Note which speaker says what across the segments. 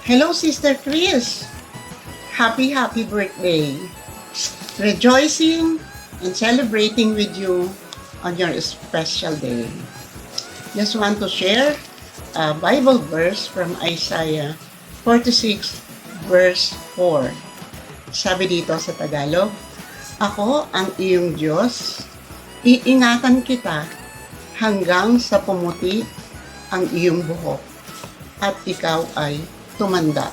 Speaker 1: Hello, Sister Chris. Happy birthday. Rejoicing and celebrating with you on your special day. Just want to share a Bible verse from Isaiah 46 verse 4. Sabi dito sa Tagalog, "Ako ang iyong Diyos, iingatan kita hanggang sa pumuti ang iyong buhok at ikaw ay tumanda."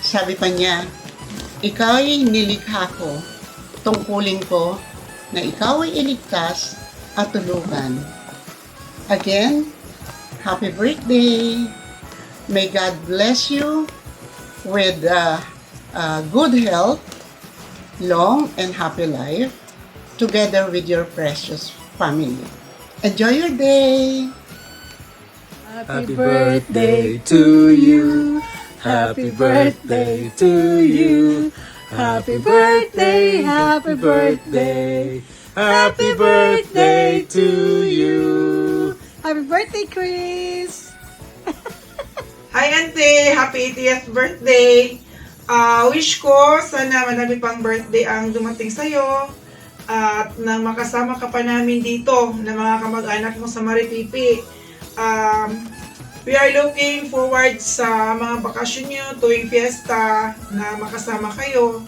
Speaker 1: Sabi pa niya, "Ikaw ay nilikha ko, tungkulin ko na ikaw ay iligtas at tulugan." Again, happy birthday! May God bless you with good health, long and happy life, together with your precious family. Enjoy your day!
Speaker 2: Happy birthday to you. Happy birthday to you. Happy birthday, happy birthday. Happy birthday to you.
Speaker 3: Happy birthday, Chris!
Speaker 4: Hi, Auntie! Happy 80th birthday! Wish ko, sana marami pang birthday ang dumating sa'yo at nang makasama ka pa namin dito na mga kamag-anak mo sa Maripipi. We are looking forward sa mga bakasyon nyo tuwing fiesta na makasama kayo.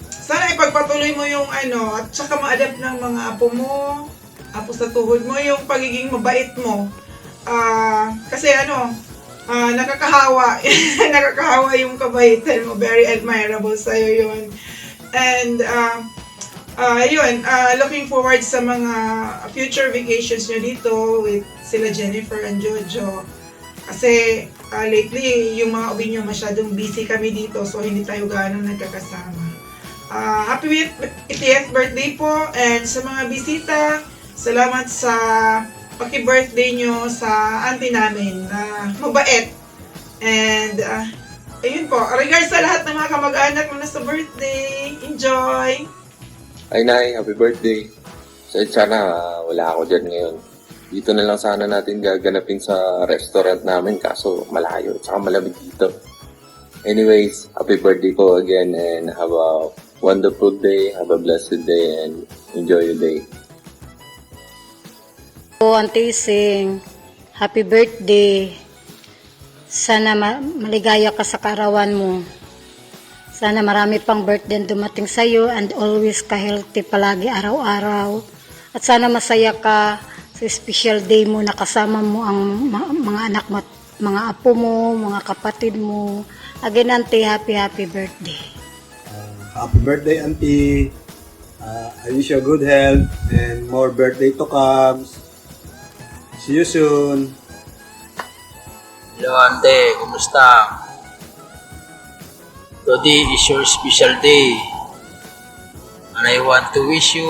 Speaker 4: Sana ipagpatuloy mo yung at saka ma-adapt ng mga apo mo, apo sa tuhod mo, yung pagiging mabait mo. Kasi nakakahawa. Nakakahawa yung kabaitan mo. Very admirable sa'yo yun. And, looking forward sa mga future vacations nyo dito with sila Jennifer and Jojo. Kasi, lately, yung mga ubi nyo masyadong busy kami dito, so hindi tayo ganong nagkakasama. Happy 80th birthday po, and sa mga bisita, salamat sa paki-birthday nyo sa auntie namin na mabait. And, ayun po, regards sa lahat ng mga kamag-anak mo na sa birthday. Enjoy!
Speaker 5: Ay, Nay, happy birthday. Sana wala ako dyan ngayon. Dito na lang sana natin gaganapin sa restaurant namin kaso malayo at saka malamig dito. Anyways, happy birthday po again and have a wonderful day, have a blessed day and enjoy your day.
Speaker 3: Auntie Sing, happy birthday. Sana maligaya ka sa kaarawan mo. Sana marami pang birthday dumating sa iyo and always ka-healthy palagi araw-araw. At sana masaya ka sa special day mo na kasama mo ang mga anak mo, mga apo mo, mga kapatid mo. Again, Auntie, happy birthday.
Speaker 2: Happy birthday, Auntie. I wish you good health and more birthday to come. See you soon.
Speaker 6: Hello, Ante. Kumusta? Today is your special day. And I want to wish you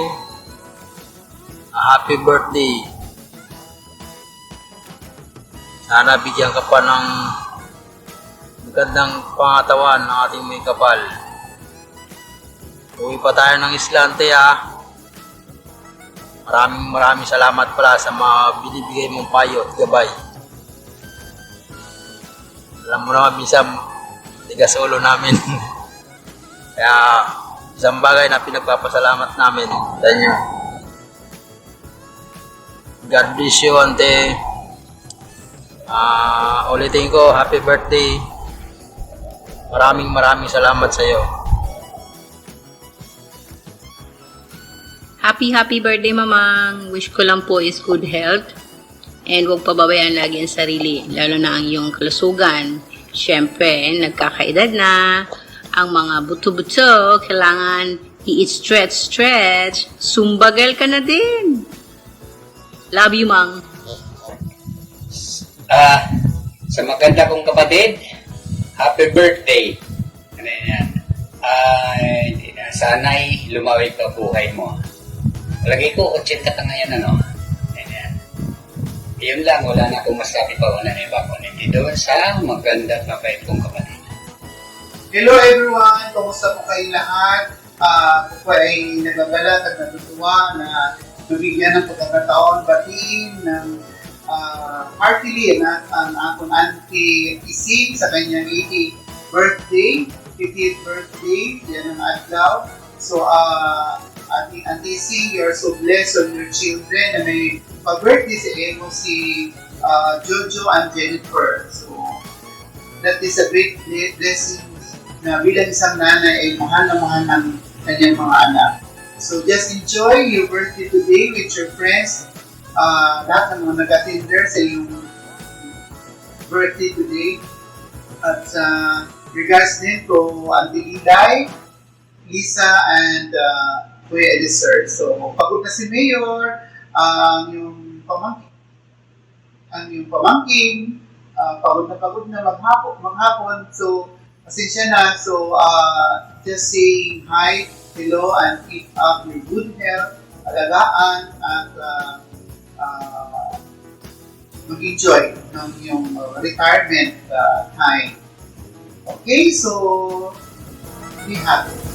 Speaker 6: a happy birthday. Sana bigyan ka pa ng magandang pangatawan ng ating may kapal. Uwi pa tayo ng Islante, ha. Maraming salamat pala sa mga binibigay mong payo at gabay. Alam mo naman, minsan tigas ulo namin. Kaya isang bagay na pinagpapasalamat namin sa inyo. God bless you, Ante. Ulitin ko, happy birthday. Maraming salamat sa iyo.
Speaker 7: Happy birthday, Mamang. Wish ko lang po is good health. And huwag pababayaan lagi ang sarili, lalo na ang iyong kalusugan. Siyempre, nagkakaedad na. Ang mga buto-buto, kailangan i-stretch. Sumbagal ka na din. Love you, Mang.
Speaker 8: Sa maganda kong kapatid, happy birthday. Ano yan? Sana'y lumawig ka buhay mo. Lagi ko, 80 ka ngayon, ano? Ayan. Yun lang, wala na akong masabi pa, wala na iba ko. Hindi doon sa maganda at mabait kong kapatid.
Speaker 9: Hello everyone! Kumusta po kayo lahat? Ako ay nagagalak at natutuwa na nabigyan ng pagkakataon batiin ng heartily ang akong auntie Ising sa kanyang 80th birthday. 50th birthday, yan ang adlaw. So, Auntie Ising, you are so blessed on your children na may pag-birthday sa emo si Jojo and Jennifer. So, that is a great blessing na bilang isang nanay ay mahal na mahal ng kanyang mga anak. So, just enjoy your birthday today with your friends. Lahat ng mga nag-attend there sa iyong birthday today. At regards din to Auntie Iday, Lisa, and Kuya Elisir. So, pagod na si Mayor, yung pamangking, pagod na maghapon. So, pasensya na. So, just saying hi, hello, and keep up your good health, alagaan, at mag-enjoy ng iyong retirement time. Okay, so be happy.